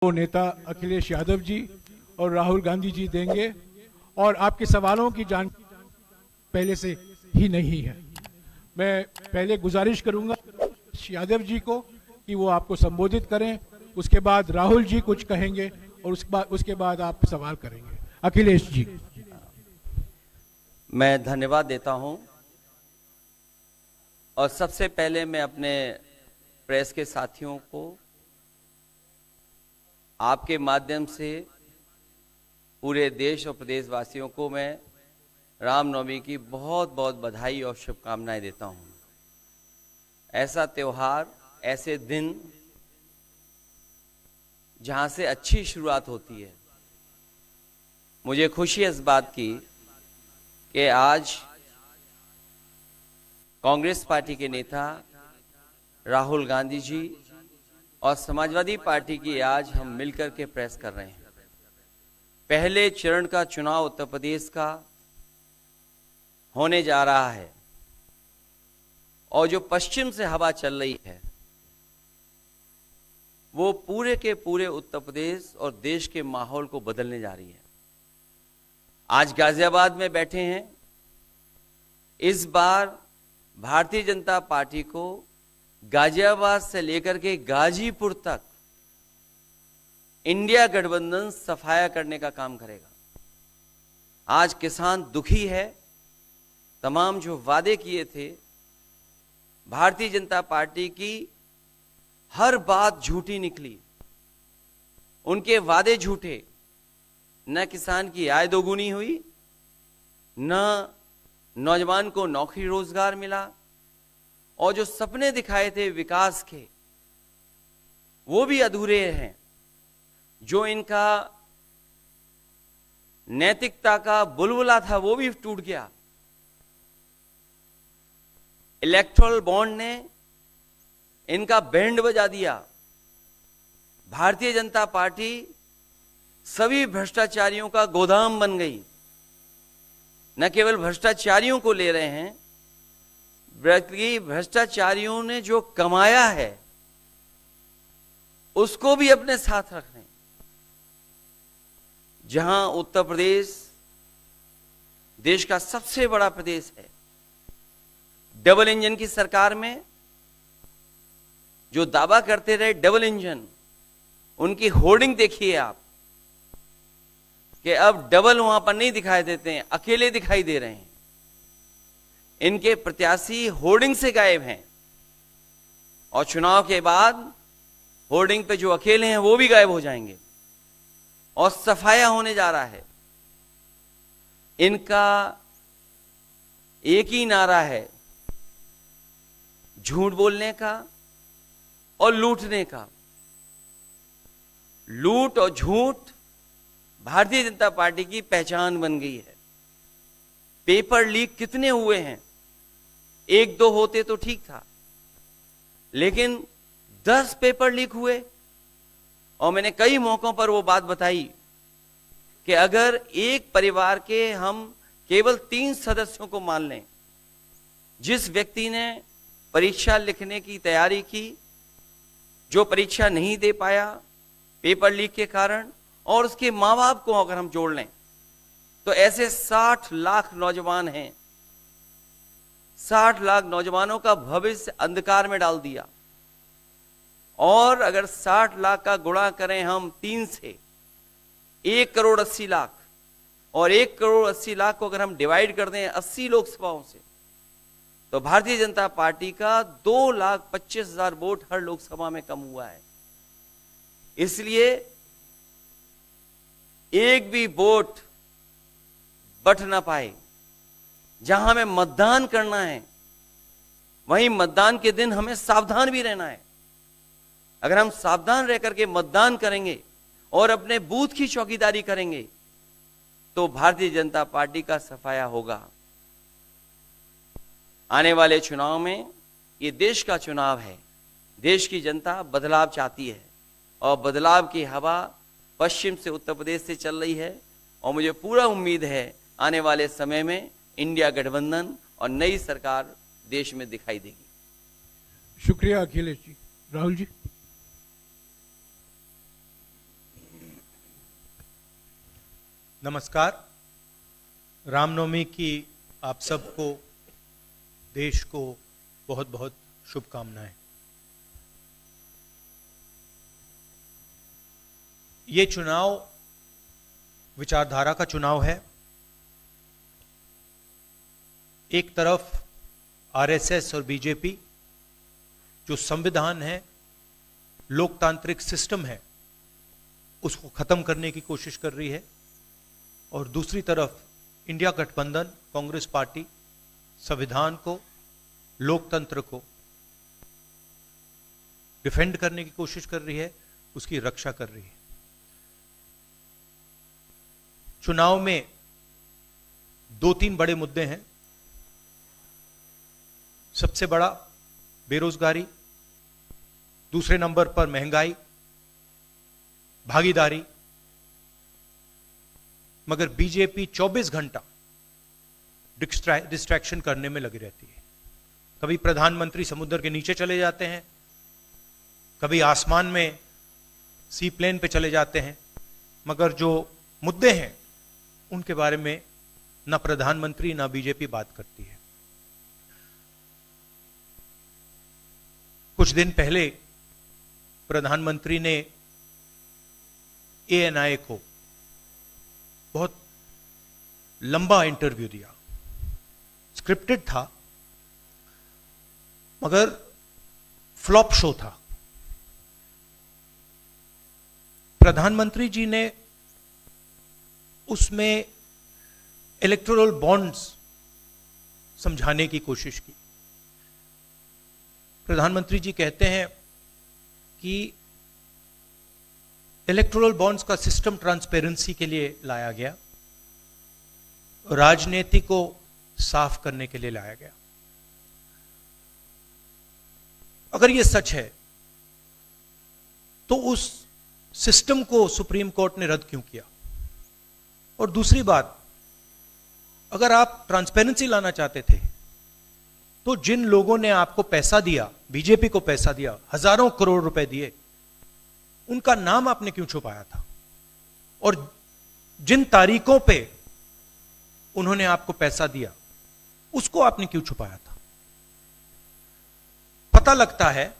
वो नेता अखिलेश यादव जी और राहुल गांधी जी देंगे और आपके सवालों की जान पहले से ही नहीं है। मैं पहले गुजारिश करूंगा यादव जी को कि वो आपको संबोधित करें, उसके बाद राहुल जी कुछ कहेंगे और उसके बाद आप सवाल करेंगे। अखिलेश जी। मैं धन्यवाद देता हूं और सबसे पहले मैं अपने प्रेस के साथियों को आपके माध्यम से पूरे देश और प्रदेशवासियों को मैं रामनवमी की बहुत बहुत बधाई और शुभकामनाएं देता हूं। ऐसा त्योहार, ऐसे दिन जहां से अच्छी शुरुआत होती है। मुझे खुशी है इस बात की कि आज कांग्रेस पार्टी के नेता राहुल गांधी जी और समाजवादी पार्टी की आज हम मिलकर के प्रेस कर रहे हैं। पहले चरण का चुनाव उत्तर प्रदेश का होने जा रहा है और जो पश्चिम से हवा चल रही है वो पूरे के पूरे उत्तर प्रदेश और देश के माहौल को बदलने जा रही है। आज गाजियाबाद में बैठे हैं। इस बार भारतीय जनता पार्टी को गाजियाबाद से लेकर के गाजीपुर तक इंडिया गठबंधन सफाया करने का काम करेगा। आज किसान दुखी है। तमाम जो वादे किए थे, भारतीय जनता पार्टी की हर बात झूठी निकली। उनके वादे झूठे। न किसान की आय दोगुनी हुई, न नौजवान को नौकरी रोजगार मिला, और जो सपने दिखाए थे विकास के वो भी अधूरे हैं। जो इनका नैतिकता का बुलबुला था वो भी टूट गया। इलेक्टोरल बॉन्ड ने इनका बैंड बजा दिया। भारतीय जनता पार्टी सभी भ्रष्टाचारियों का गोदाम बन गई। न केवल भ्रष्टाचारियों को ले रहे हैं, बल्कि भ्रष्टाचारियों ने जो कमाया है उसको भी अपने साथ रख रहे हैं। जहां उत्तर प्रदेश देश का सबसे बड़ा प्रदेश है, डबल इंजन की सरकार में जो दावा करते रहे डबल इंजन, उनकी होर्डिंग देखिए आप कि अब डबल वहां पर नहीं दिखाई देते हैं, अकेले दिखाई दे रहे हैं। इनके प्रत्याशी होर्डिंग से गायब हैं और चुनाव के बाद होर्डिंग पे जो अकेले हैं वो भी गायब हो जाएंगे और सफाया होने जा रहा है। इनका एक ही नारा है, झूठ बोलने का और लूटने का। लूट और झूठ भारतीय जनता पार्टी की पहचान बन गई है। पेपर लीक कितने हुए हैं? एक दो होते तो ठीक था, लेकिन 10 पेपर लीक हुए। और मैंने कई मौकों पर वो बात बताई कि अगर एक परिवार के हम केवल 3 सदस्यों को मान लें, जिस व्यक्ति ने परीक्षा लिखने की तैयारी की, जो परीक्षा नहीं दे पाया पेपर लीक के कारण, और उसके मां बाप को अगर हम जोड़ लें तो ऐसे 60 लाख नौजवान हैं। 60 लाख नौजवानों का भविष्य अंधकार में डाल दिया। और अगर 60 लाख का गुणा करें हम 3 से, 1 करोड़ 80 लाख, और 1 करोड़ 80 लाख को अगर हम डिवाइड कर दें 80 लोकसभाओं से, तो भारतीय जनता पार्टी का 2,25,000 वोट हर लोकसभा में कम हुआ है। इसलिए एक भी वोट बट ना पाए। जहां हमें मतदान करना है वहीं मतदान के दिन हमें सावधान भी रहना है। अगर हम सावधान रह करके मतदान करेंगे और अपने बूथ की चौकीदारी करेंगे तो भारतीय जनता पार्टी का सफाया होगा। आने वाले चुनाव में, ये देश का चुनाव है, देश की जनता बदलाव चाहती है और बदलाव की हवा पश्चिम से उत्तर प्रदेश से चल रही है। और मुझे पूरा उम्मीद है आने वाले समय में इंडिया गठबंधन और नई सरकार देश में दिखाई देगी। शुक्रिया अखिलेश जी। राहुल जी। नमस्कार। रामनवमी की आप सबको, देश को बहुत बहुत शुभकामनाएं। ये चुनाव विचारधारा का चुनाव है। एक तरफ आरएसएस और बीजेपी जो संविधान है, लोकतांत्रिक सिस्टम है, उसको खत्म करने की कोशिश कर रही है, और दूसरी तरफ इंडिया गठबंधन, कांग्रेस पार्टी संविधान को, लोकतंत्र को डिफेंड करने की कोशिश कर रही है, उसकी रक्षा कर रही है। चुनाव में 2-3 बड़े मुद्दे हैं। सबसे बड़ा बेरोजगारी, दूसरे नंबर पर महंगाई, भागीदारी। मगर बीजेपी 24 घंटा डिस्ट्रैक्शन करने में लगी रहती है। कभी प्रधानमंत्री समुद्र के नीचे चले जाते हैं, कभी आसमान में सी प्लेन पे चले जाते हैं, मगर जो मुद्दे हैं उनके बारे में ना प्रधानमंत्री ना बीजेपी बात करती है। कुछ दिन पहले प्रधानमंत्री ने एएनआई को बहुत लंबा इंटरव्यू दिया। स्क्रिप्टेड था, मगर फ्लॉप शो था। प्रधानमंत्री जी ने उसमें इलेक्टोरल बॉन्ड्स समझाने की कोशिश की। प्रधानमंत्री जी कहते हैं कि इलेक्टोरल बॉन्ड्स का सिस्टम ट्रांसपेरेंसी के लिए लाया गया, राजनीति को साफ करने के लिए लाया गया। अगर यह सच है तो उस सिस्टम को सुप्रीम कोर्ट ने रद्द क्यों किया? और दूसरी बात, अगर आप ट्रांसपेरेंसी लाना चाहते थे तो जिन लोगों ने आपको पैसा दिया, बीजेपी को पैसा दिया, हजारों करोड़ रुपए दिए, उनका नाम आपने क्यों छुपाया था? और जिन तारीखों पे उन्होंने आपको पैसा दिया उसको आपने क्यों छुपाया था? पता लगता है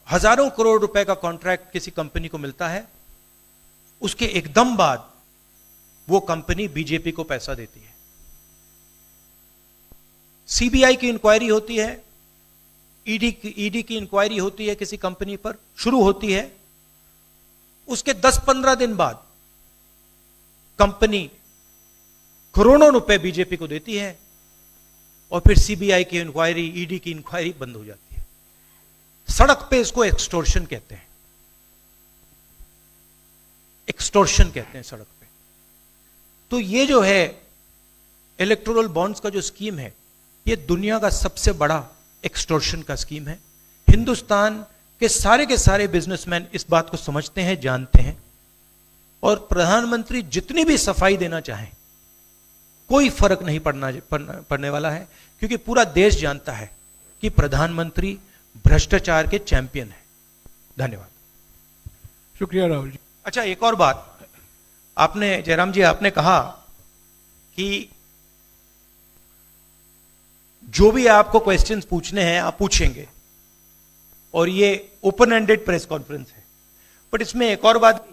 हजारों करोड़ रुपए का कॉन्ट्रैक्ट किसी कंपनी को मिलता है, उसके एकदम बाद वो कंपनी बीजेपी को पैसा देती है। सीबीआई की इंक्वायरी होती है, ईडी की इंक्वायरी होती है, किसी कंपनी पर शुरू होती है, उसके 10-15 दिन बाद कंपनी करोड़ों रुपए बीजेपी को देती है, और फिर सीबीआई की इंक्वायरी, ईडी की इंक्वायरी बंद हो जाती है। सड़क पे इसको एक्सटॉर्शन कहते हैं, एक्सटॉर्शन कहते हैं सड़क पे। तो ये जो है इलेक्टोरल बॉन्ड्स का जो स्कीम है, ये दुनिया का सबसे बड़ा एक्सटॉर्शन का स्कीम है। हिंदुस्तान के सारे बिजनेसमैन इस बात को समझते हैं, जानते हैं, और प्रधानमंत्री जितनी भी सफाई देना चाहें कोई फर्क नहीं पड़ने वाला है, क्योंकि पूरा देश जानता है कि प्रधानमंत्री भ्रष्टाचार के चैंपियन है। धन्यवाद। शुक्रिया राहुल जी। अच्छा, एक और बात, आपने जयराम जी आपने कहा कि जो भी आपको क्वेश्चंस पूछने हैं आप पूछेंगे, और ये ओपन एंडेड प्रेस कॉन्फ्रेंस है। बट इसमें एक और बात,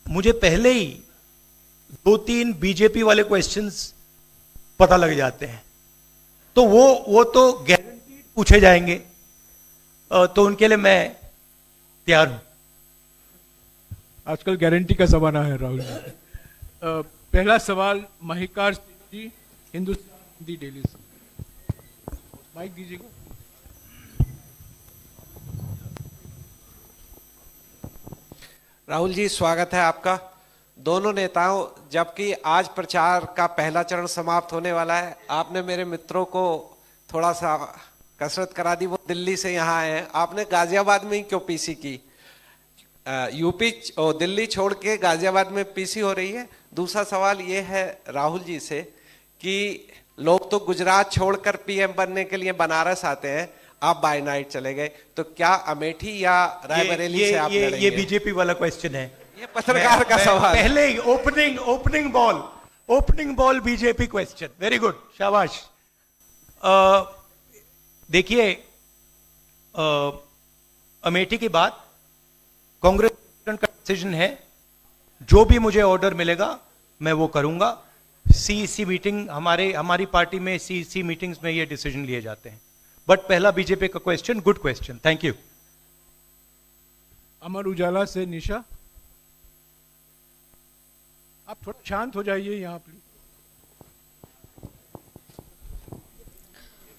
मुझे पहले ही 2-3 बीजेपी वाले क्वेश्चंस पता लग जाते हैं, तो वो तो गारंटी पूछे जाएंगे, तो उनके लिए मैं तैयार हूं। आजकल गारंटी का जमाना है राहुल जी। पहला सवाल महिकार सिंह जी, हिंदुस्तान दी डेली से। माइक दीजिएगा। राहुल जी, स्वागत है आपका। दोनों नेताओं, जबकि आज प्रचार का पहला चरण समाप्त होने वाला है, आपने मेरे मित्रों को थोड़ा सा कसरत करा दी। वो दिल्ली से यहाँ आए हैं, आपने गाजियाबाद में ही क्यों पीसी की? यूपी और दिल्ली छोड़ के गाजियाबाद में पीसी हो रही है। दूसरा सवाल ये है राहुल जी से कि लोग तो गुजरात छोड़कर पीएम बनने के लिए बनारस आते हैं, आप बाय नाइट चले गए, तो क्या अमेठी या रायबरेली से आप लड़ेंगे? ये बीजेपी वाला क्वेश्चन है। ये पत्रकार का सवाल। पहले ही opening ball BJP question. Very good, शाबाश। देखिए, अमेठी की बात कांग्रेस का डिसीजन है। जो भी मुझे ऑर्डर मिलेगा मैं वो करूंगा। सीईसी मीटिंग, हमारी पार्टी में सीईसी मीटिंग्स में ये डिसीजन लिए जाते हैं। बट पहला बीजेपी का question, good question, thank you. Amar Ujala से निशा, आप थोड़ा शांत हो जाइए यहाँ प्लीज।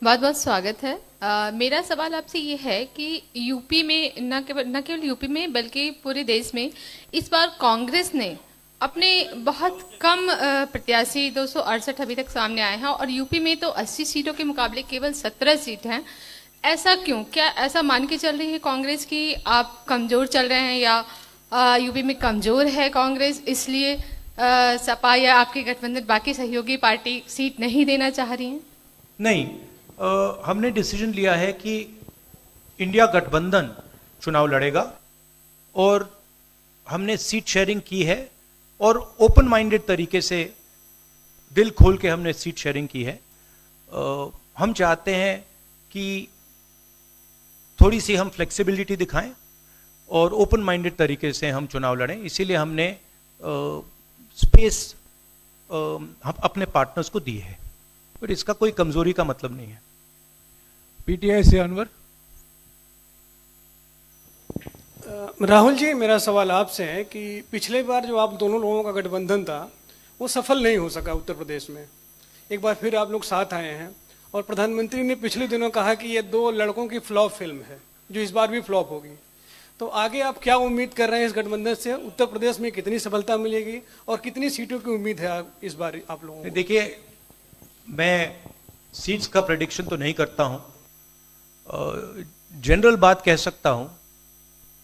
बहुत बहुत स्वागत है। मेरा सवाल आपसे ये है कि यूपी में न केवल यूपी में बल्कि पूरे देश में इस बार कांग्रेस ने अपने बहुत कम प्रत्याशी 268 अभी तक सामने आए हैं और यूपी में तो 80 सीटों के मुकाबले केवल 17 सीट हैं। ऐसा क्यों? क्या ऐसा मान के चल रही है कांग्रेस कि आप कमजोर चल रहे हैं या यूपी में कमजोर है कांग्रेस, इसलिए सपा या आपके गठबंधन बाकी सहयोगी पार्टी सीट नहीं देना चाह रही हैं? नहीं, हमने डिसीजन लिया है कि इंडिया गठबंधन चुनाव लड़ेगा और हमने सीट शेयरिंग की है और ओपन माइंडेड तरीके से, दिल खोल के हमने सीट शेयरिंग की है। हम चाहते हैं कि थोड़ी सी हम फ्लेक्सिबिलिटी दिखाएं और ओपन माइंडेड तरीके से हम चुनाव लड़ें। इसीलिए हमने स्पेस हम अपने पार्टनर्स को दी है, पर इसका कोई कमजोरी का मतलब नहीं है। पीटीआई से अनवर। राहुल जी, मेरा सवाल आपसे है कि पिछले बार जो आप दोनों लोगों का गठबंधन था वो सफल नहीं हो सका उत्तर प्रदेश में। एक बार फिर आप लोग साथ आए हैं और प्रधानमंत्री ने पिछले दिनों कहा कि ये दो लड़कों की फ्लॉप फिल्म है जो इस बार भी फ्लॉप होगी। तो आगे आप क्या उम्मीद कर रहे हैं इस गठबंधन से? उत्तर प्रदेश में कितनी सफलता मिलेगी और कितनी सीटों की उम्मीद है इस बार आप लोगों को? देखिए, मैं सीट्स का प्रेडिक्शन तो नहीं करता हूं। जनरल बात कह सकता हूं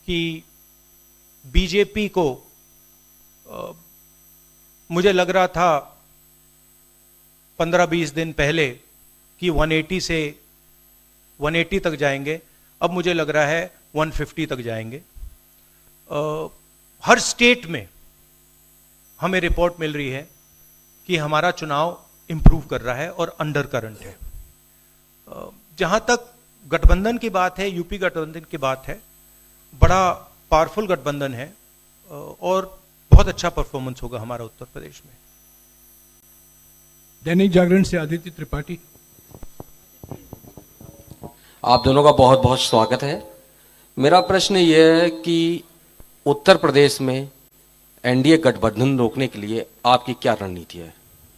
कि बीजेपी को मुझे लग रहा था 15-20 दिन पहले कि 180 तक जाएंगे, अब मुझे लग रहा है 150 तक जाएंगे। हर स्टेट में हमें रिपोर्ट मिल रही है कि हमारा चुनाव इंप्रूव कर रहा है और अंडर करंट है। जहां तक गठबंधन की बात है, यूपी गठबंधन की बात है, बड़ा पावरफुल गठबंधन है और बहुत अच्छा परफॉर्मेंस होगा हमारा उत्तर प्रदेश में। दैनिक जागरण से आदित्य त्रिपाठी। आप दोनों का बहुत बहुत स्वागत है। मेरा प्रश्न यह है कि उत्तर प्रदेश में एनडीए गठबंधन रोकने के लिए आपकी क्या रणनीति है?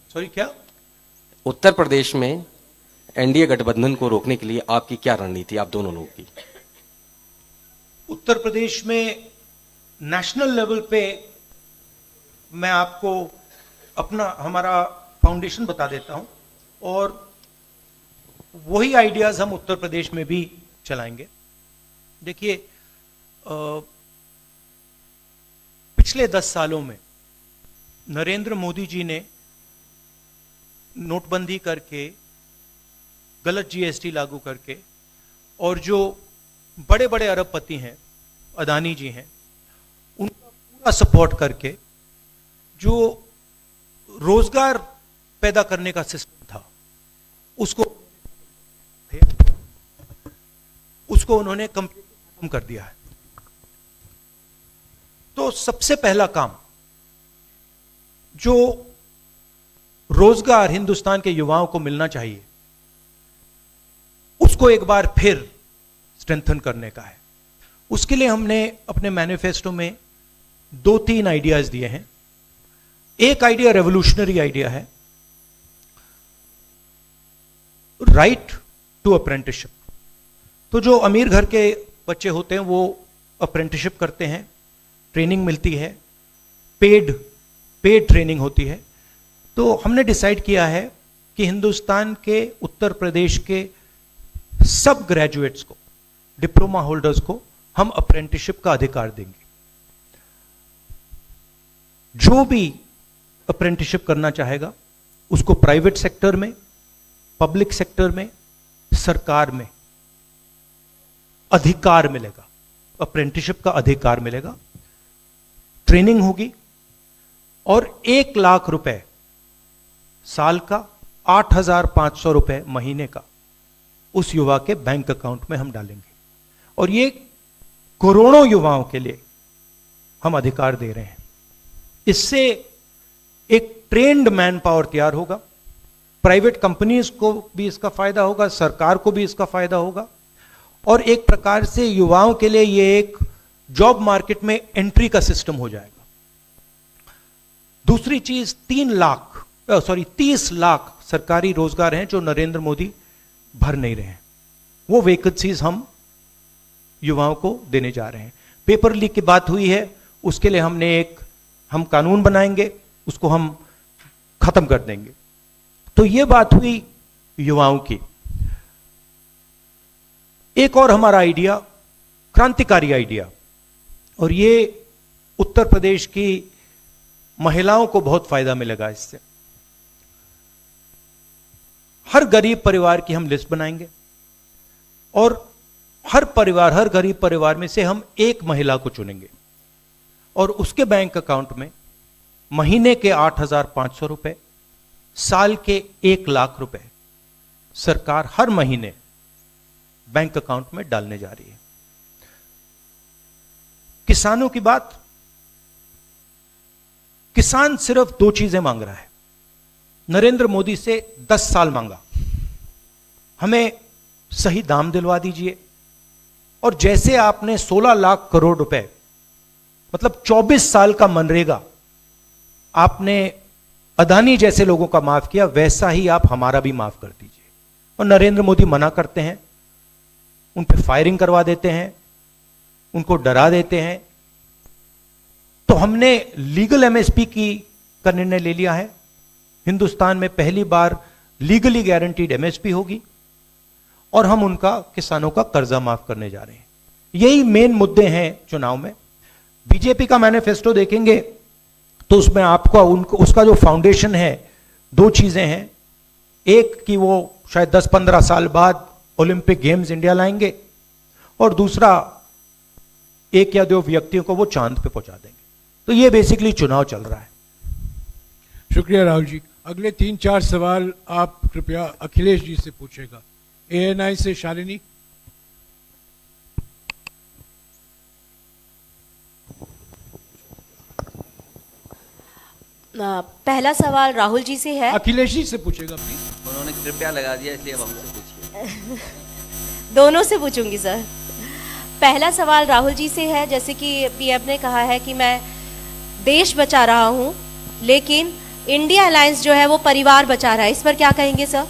सॉरी, क्या? उत्तर प्रदेश में एनडीए गठबंधन को रोकने के लिए आपकी क्या रणनीति, आप दोनों लोगों की? उत्तर प्रदेश में नेशनल लेवल पे मैं आपको हमारा फाउंडेशन बता देता हूं और वही आइडियाज हम उत्तर प्रदेश में भी चलाएंगे। देखिए, पिछले 10 सालों में नरेंद्र मोदी जी ने नोटबंदी करके, गलत जीएसटी लागू करके, और जो बड़े बड़े अरबपति हैं, अदानी जी हैं, उनका पूरा सपोर्ट करके जो रोजगार पैदा करने का सिस्टम था उसको उन्होंने खत्म कर दिया है। तो सबसे पहला काम जो रोजगार हिंदुस्तान के युवाओं को मिलना चाहिए उसको एक बार फिर स्ट्रेंथन करने का है। उसके लिए हमने अपने मैनिफेस्टो में 2-3 आइडियाज दिए हैं। एक आइडिया रेवोल्यूशनरी आइडिया है, राइट टू अप्रेंटिसशिप। तो जो अमीर घर के बच्चे होते हैं वो अप्रेंटिसशिप करते हैं, ट्रेनिंग मिलती है, पेड ट्रेनिंग होती है। तो हमने डिसाइड किया है कि हिंदुस्तान के उत्तर प्रदेश के सब ग्रेजुएट्स को, डिप्लोमा होल्डर्स को हम अप्रेंटिसशिप का अधिकार देंगे। जो भी अप्रेंटिसशिप करना चाहेगा उसको प्राइवेट सेक्टर में, पब्लिक सेक्टर में, सरकार में अधिकार मिलेगा, अप्रेंटिसशिप का अधिकार मिलेगा, ट्रेनिंग होगी और 1 लाख रुपए साल का, 8,500 रुपए महीने का उस युवा के बैंक अकाउंट में हम डालेंगे। और ये करोड़ों युवाओं के लिए हम अधिकार दे रहे हैं। इससे एक ट्रेन्ड मैन पावर तैयार होगा, प्राइवेट कंपनीज को भी इसका फायदा होगा, सरकार को भी इसका फायदा होगा, और एक प्रकार से युवाओं के लिए ये एक जॉब मार्केट में एंट्री का सिस्टम हो जाएगा। दूसरी चीज 30 लाख सरकारी रोजगार हैं जो नरेंद्र मोदी भर नहीं रहे हैं, वो वैकेंसीज हम युवाओं को देने जा रहे हैं। पेपर लीक की बात हुई है, उसके लिए हम कानून बनाएंगे, उसको हम खत्म कर देंगे। तो ये बात हुई युवाओं की। एक और हमारा आइडिया, क्रांतिकारी आइडिया, और ये उत्तर प्रदेश की महिलाओं को बहुत फायदा मिलेगा इससे। हर गरीब परिवार की हम लिस्ट बनाएंगे और हर गरीब परिवार में से हम एक महिला को चुनेंगे और उसके बैंक अकाउंट में महीने के 8,500 रुपए, साल के 1 लाख रुपए सरकार हर महीने बैंक अकाउंट में डालने जा रही है। किसानों की बात, किसान सिर्फ 2 चीजें मांग रहा है। नरेंद्र मोदी से 10 साल मांगा, हमें सही दाम दिलवा दीजिए, और जैसे आपने 16 लाख करोड़ रुपए, मतलब 24 साल का मनरेगा आपने अदानी जैसे लोगों का माफ किया, वैसा ही आप हमारा भी माफ कर दीजिए। और नरेंद्र मोदी मना करते हैं, उन पे फायरिंग करवा देते हैं, उनको डरा देते हैं। तो हमने लीगल एमएसपी का निर्णय ले लिया है। हिंदुस्तान में पहली बार लीगली गारंटीड एमएसपी होगी और हम उनका, किसानों का कर्जा माफ करने जा रहे हैं। यही मेन मुद्दे हैं चुनाव में। बीजेपी का मैनिफेस्टो देखेंगे तो उसमें आपको उसका जो फाउंडेशन है, 2 चीजें हैं। एक कि वो शायद 10-15 साल बाद ओलंपिक गेम्स इंडिया लाएंगे, और दूसरा 1 या 2 व्यक्तियों को वो चांद पे पहुंचा देंगे। तो ये बेसिकली चुनाव चल रहा है। शुक्रिया राहुल जी। अगले 3-4 सवाल आप कृपया अखिलेश जी से पूछेगा। ANI से शालिनी। पहला सवाल राहुल जी से है। अखिलेश जी से पूछेगा प्लीज। उन्होंने कृपया लगा दिया, इसलिए अब हमसे पूछिए। दोनों से पूछूंगी सर। पहला सवाल राहुल जी से है, जैसे कि पीएम ने कहा है कि मैं देश बचा रहा हूं, लेकिन इंडिया अलायंस जो है वो परिवार बचा रहा है, इस पर क्या कहेंगे सर?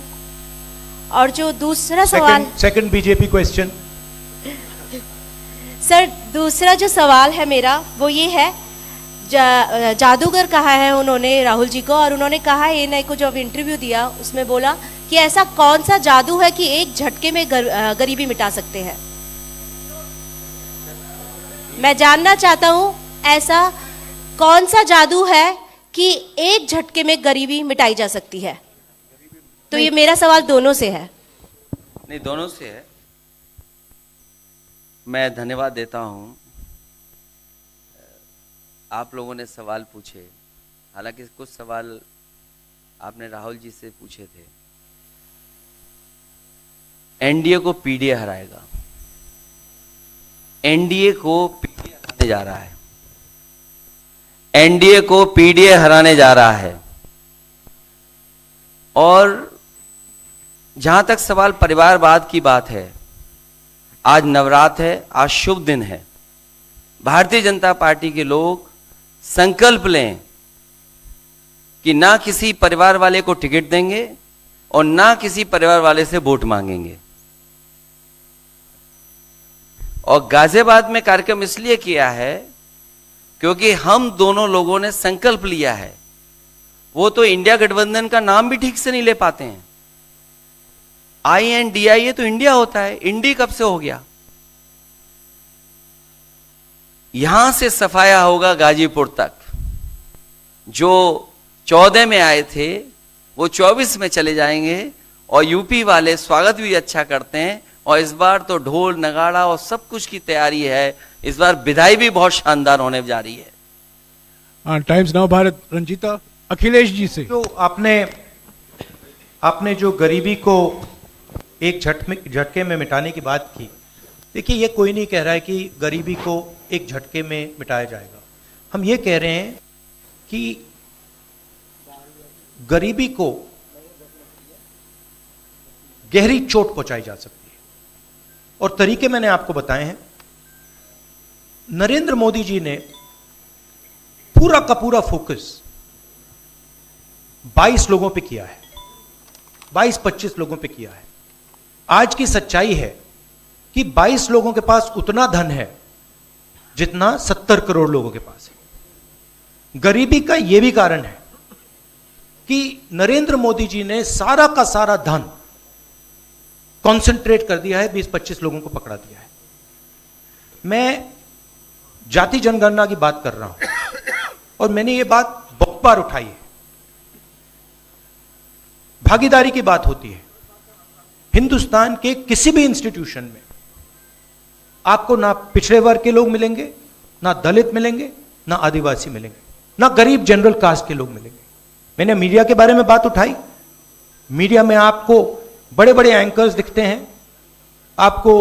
और जो दूसरा सवाल, सेकंड बीजेपी क्वेश्चन। सर दूसरा जो सवाल है मेरा वो ये है, जादूगर कहा है उन्होंने राहुल जी को, और उन्होंने कहा ANI को जब इंटरव्यू दिया उसमें बोला कि ऐसा कौन सा जादू है कि एक झटके में गरीबी मिटा सकते हैं। मैं जानना चाहता हूं ऐसा कौन सा जादू है कि एक झटके में गरीबी मिटाई जा सकती है। तो ये मेरा सवाल दोनों से है। नहीं, दोनों से है। मैं धन्यवाद देता हूं, आप लोगों ने सवाल पूछे। हालांकि कुछ सवाल आपने राहुल जी से पूछे थे। एनडीए को पीडीए हराएगा, एनडीए को पीडीए हराने जा रहा है, एनडीए को पीडीए हराने जा रहा है। और जहां तक सवाल परिवारवाद की बात है, आज नवरात्र है, आज शुभ दिन है। भारतीय जनता पार्टी के लोग संकल्प लें कि ना किसी परिवार वाले को टिकट देंगे और ना किसी परिवार वाले से वोट मांगेंगे। और गाजियाबाद में कार्यक्रम इसलिए किया है क्योंकि हम दोनों लोगों ने संकल्प लिया है। वो तो इंडिया गठबंधन का नाम भी ठीक से नहीं ले पाते हैं। INDIA तो इंडिया होता है, इंडी कब से हो गया? यहां से सफाया होगा गाजीपुर तक। जो 14 में आए थे वो 24 में चले जाएंगे, और यूपी वाले स्वागत भी अच्छा करते हैं, और इस बार तो ढोल नगाड़ा और सब कुछ की तैयारी है। इस बार विदाई भी बहुत शानदार होने जा रही है। टाइम्स नाउ भारत रंजीता अखिलेश जी से। जो आपने जो गरीबी को एक झटके में मिटाने की बात की, देखिए ये कोई नहीं कह रहा है कि गरीबी को एक झटके में मिटाया जाएगा। हम ये कह रहे हैं कि गरीबी को गहरी चोट पहुंचाई जा सकती है, और तरीके मैंने आपको बताए हैं। नरेंद्र मोदी जी ने पूरा का पूरा फोकस 22 लोगों पे किया है, 22-25 लोगों पे किया है। आज की सच्चाई है कि 22 लोगों के पास उतना धन है जितना 70 करोड़ लोगों के पास है। गरीबी का यह भी कारण है कि नरेंद्र मोदी जी ने सारा का सारा धन कॉन्सेंट्रेट कर दिया है, 20-25 लोगों को पकड़ा दिया है। मैं जाति जनगणना की बात कर रहा हूं और मैंने ये बात बहुत बार उठाई है। भागीदारी की बात होती है। हिंदुस्तान के किसी भी इंस्टीट्यूशन में आपको ना पिछड़े वर्ग के लोग मिलेंगे, ना दलित मिलेंगे, ना आदिवासी मिलेंगे, ना गरीब जनरल कास्ट के लोग मिलेंगे। मैंने मीडिया के बारे में बात उठाई। मीडिया में आपको बड़े बड़े एंकर्स दिखते हैं। आपको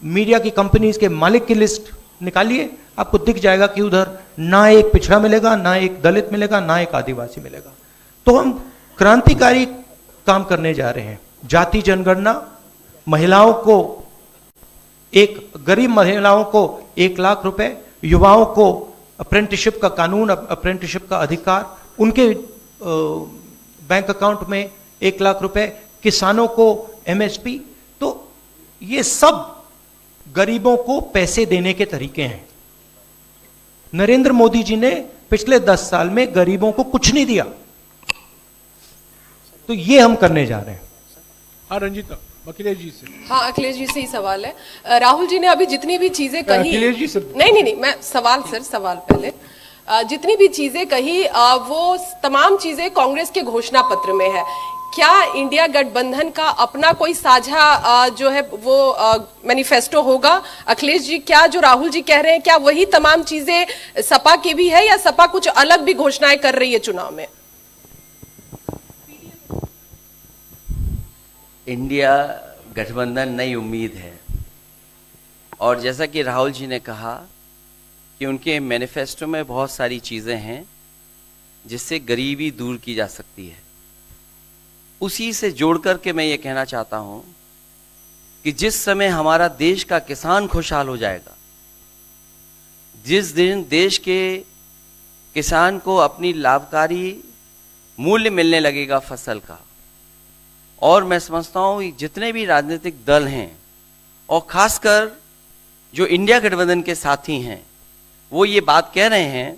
मीडिया की कंपनीज के मालिक की लिस्ट निकालिए, आपको दिख जाएगा कि उधर ना एक पिछड़ा मिलेगा, ना एक दलित मिलेगा, ना एक आदिवासी मिलेगा। तो हम क्रांतिकारी काम करने जा रहे हैं। जाति जनगणना, महिलाओं को गरीब महिलाओं को 1 लाख रुपए, युवाओं को अप्रेंटिसशिप का कानून, अप्रेंटिसशिप का अधिकार, उनके बैंक अकाउंट में 1 लाख रुपए, किसानों को एमएसपी। तो ये सब गरीबों को पैसे देने के तरीके हैं। नरेंद्र मोदी जी ने पिछले 10 साल में गरीबों को कुछ नहीं दिया, तो ये हम करने जा रहे हैं। हाँ रंजीता अखिलेश जी से। हाँ, अखिलेश जी से ही सवाल है। राहुल जी ने अभी जितनी भी चीजें कही, अखिलेश जी से। नहीं, मैं सवाल पहले जितनी भी चीजें कही वो तमाम चीजें कांग्रेस के घोषणा पत्र में है। क्या इंडिया गठबंधन का अपना कोई साझा जो है वो मैनिफेस्टो होगा? अखिलेश जी, क्या जो राहुल जी कह रहे हैं क्या वही तमाम चीजें सपा की भी है, या सपा कुछ अलग भी घोषणाएं कर रही है चुनाव में? इंडिया गठबंधन नई उम्मीद है, और जैसा कि राहुल जी ने कहा कि उनके मैनिफेस्टो में बहुत सारी चीज़ें हैं जिससे गरीबी दूर की जा सकती है। उसी से जोड़ करके मैं ये कहना चाहता हूँ कि जिस समय हमारा देश का किसान खुशहाल हो जाएगा, जिस दिन देश के किसान को अपनी लाभकारी मूल्य मिलने लगेगा फसल का, और मैं समझता हूँ जितने भी राजनीतिक दल हैं और खासकर जो इंडिया गठबंधन के साथी हैं, वो ये बात कह रहे हैं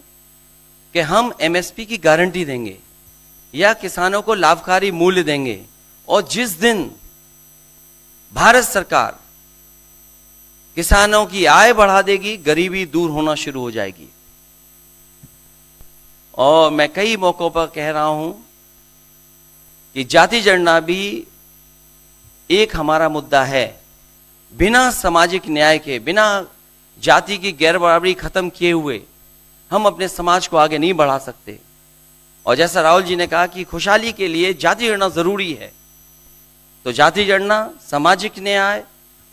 कि हम एमएसपी की गारंटी देंगे या किसानों को लाभकारी मूल्य देंगे, और जिस दिन भारत सरकार किसानों की आय बढ़ा देगी, गरीबी दूर होना शुरू हो जाएगी। और मैं कई मौकों पर कह रहा हूं कि जाति जनगणना भी एक हमारा मुद्दा है। बिना सामाजिक न्याय के, बिना जाति की गैर बराबरी खत्म किए हुए हम अपने समाज को आगे नहीं बढ़ा सकते। और जैसा राहुल जी ने कहा कि खुशहाली के लिए जाति जनगणना जरूरी है, तो जाति जनगणना, सामाजिक न्याय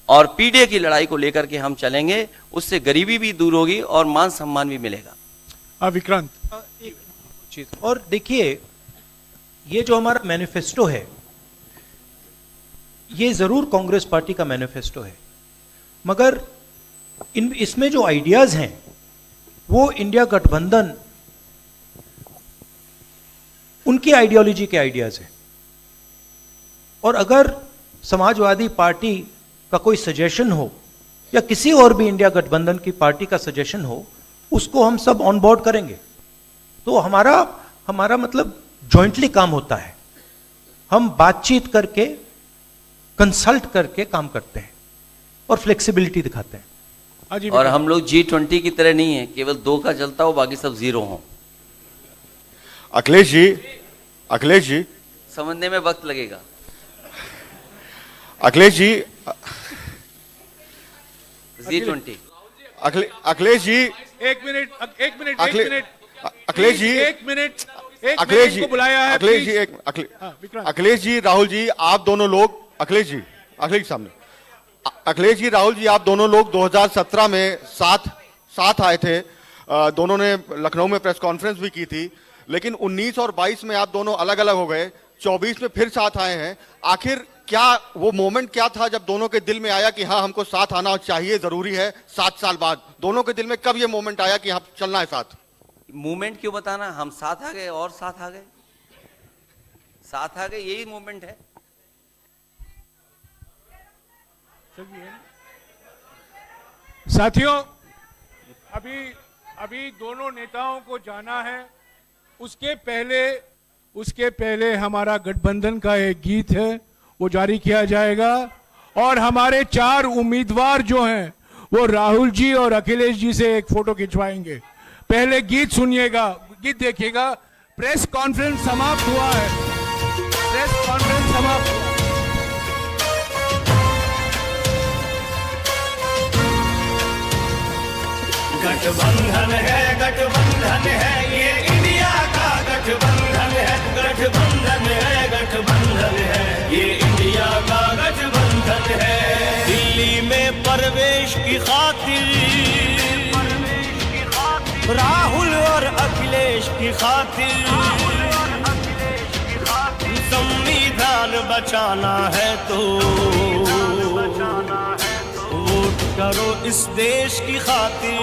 और पीढ़ी की लड़ाई को लेकर के हम चलेंगे। उससे गरीबी भी दूर होगी और मान सम्मान भी मिलेगा। विक्रांत एक चीज और देखिए, ये जो हमारा मैनिफेस्टो है, ये जरूर कांग्रेस पार्टी का मैनिफेस्टो है, मगर इसमें जो आइडियाज हैं वो इंडिया गठबंधन उनकी आइडियोलॉजी के आइडियाज हैं। और अगर समाजवादी पार्टी का कोई सजेशन हो या किसी और भी इंडिया गठबंधन की पार्टी का सजेशन हो, उसको हम सब ऑन बोर्ड करेंगे। तो हमारा मतलब जॉइंटली काम होता है। हम बातचीत करके, कंसल्ट करके काम करते हैं और फ्लेक्सिबिलिटी दिखाते हैं। और हम लोग G20 की तरह नहीं है, केवल 2 का चलता हो, बाकी सब 0 हो। अखिलेश जी समझने में वक्त लगेगा। अखिलेश जी G20। अखिलेश जी, एक मिनट अखिलेश जी, एक मिनट अखिलेश जी को बुलाया है अखिलेश जी, please। विक्रांत। अखिलेश जी, राहुल जी, आप दोनों लोग, अखिलेश जी सामने, अखिलेश जी, राहुल जी, आप दोनों लोग 2017 में साथ आए थे। दोनों ने लखनऊ में प्रेस कॉन्फ्रेंस भी की थी, लेकिन 19 और 22 में आप दोनों अलग अलग हो गए, 24 में फिर साथ आए हैं। आखिर क्या वो मोमेंट क्या था जब दोनों के दिल में आया कि हाँ हमको साथ आना चाहिए, जरूरी है? 7 साल बाद दोनों के दिल में कब ये मोमेंट आया कि हाँ चलना है साथ? मूवमेंट क्यों बताना, हम साथ आ गए और साथ आ गए, यही मूवमेंट है। साथियों, अभी दोनों नेताओं को जाना है। उसके पहले हमारा गठबंधन का एक गीत है, वो जारी किया जाएगा। और हमारे 4 उम्मीदवार जो हैं वो राहुल जी और अखिलेश जी से एक फोटो खिंचवाएंगे। पहले गीत सुनिएगा, गीत देखिएगा। प्रेस कॉन्फ्रेंस समाप्त हुआ है, प्रेस कॉन्फ्रेंस समाप्त हुआ। गठबंधन है ये इंडिया का गठबंधन है, गठबंधन है ये इंडिया का गठबंधन है। दिल्ली में प्रवेश की खातिर राहुल और अखिलेश की खातिर संविधान बचाना है तो वोट करो इस देश की खातिर।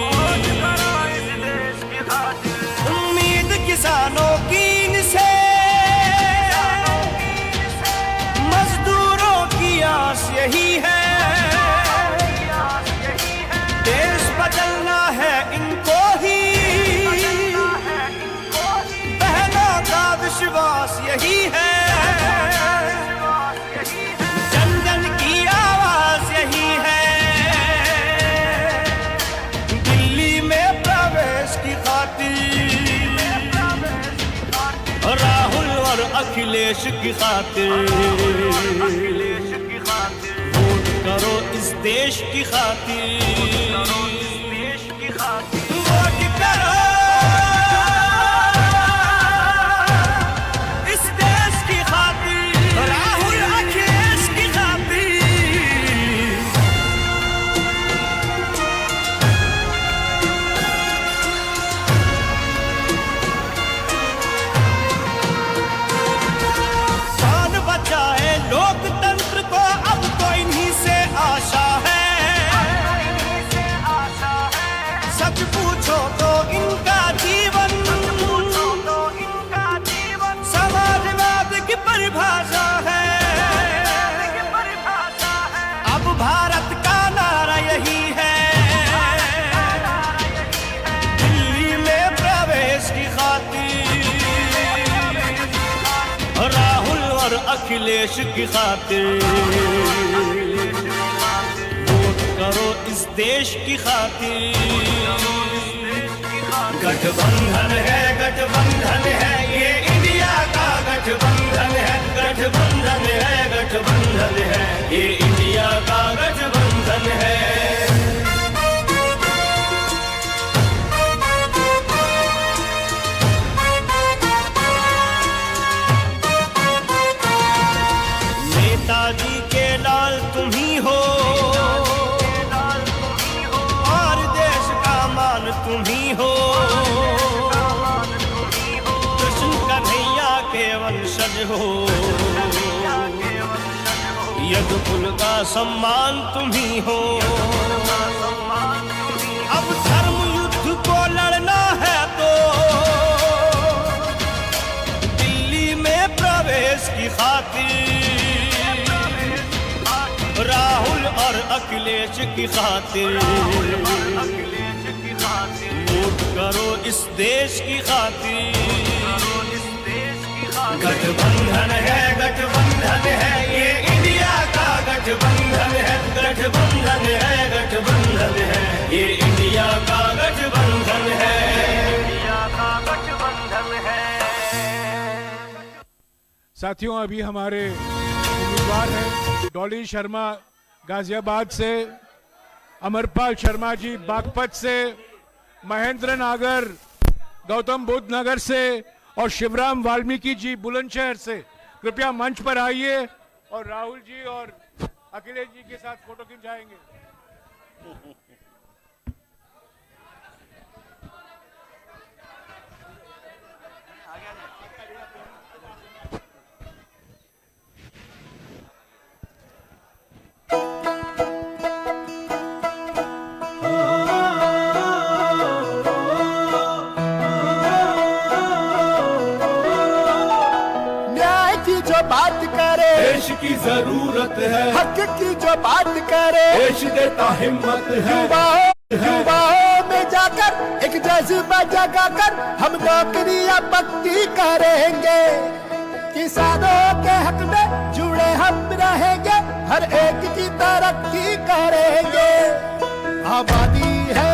उम्मीद किसानों की इनसे, मजदूरों की आस यही है। देश बदलना है इनको ही, बहनों का विश्वास यही है। जन जन की आवाज यही है। दिल्ली में प्रवेश की खातिर राहुल और अखिलेश की खातिर वोट करो इस देश की खातिर। वोट करो इस देश की खातिर, राहुल अखिलेश की खातिर। जान बचाए लोकतंत्र को, अब तो इन्हीं से आशा है। सच पूछो तो इनका जीवन समाजवाद की परिभाषा है। अब भारत का नारा यही है। दिल्ली में प्रवेश की खातिर राहुल और अखिलेश की खातिर वोट करो इस देश की खातिर। गठबंधन है ये इंडिया का गठबंधन है, गठबंधन है ये इंडिया का गठबंधन है। नेताजी के लाल तुम ही हो और देश का मान तुम ही हो। कृष्ण कन्हैया के वंशज हो, यदुकुल का सम्मान तुम ही हो। अब धर्म युद्ध को लड़ना है तो दिल्ली में प्रवेश की खातिर राहुल और अखिलेश की खातिर वोट करो इस देश की खातिर। गठबंधन है ये इंडिया का गठबंधन है, गठबंधन है ये इंडिया का गठबंधन है। साथियों, अभी हमारे उम्मीदवार हैं डॉली शर्मा गाजियाबाद से, अमरपाल शर्मा जी बागपत से, महेंद्र नागर गौतम बुद्ध नगर से और शिवराम वाल्मीकि जी बुलंदशहर से कृपया मंच पर आइए और राहुल जी और अखिलेश जी के साथ फोटो खिंचाएंगे। न्याय की जो बात करे देश की जरूरत है, हक की जो बात करे देश देता हिम्मत है। युवाओं में जाकर एक जज्बा जगाकर हम नौकरियां पक्की करेंगे, किसानों के हक में जुड़े हम रहेंगे, हर एक की तरक्की करेंगे। आबादी है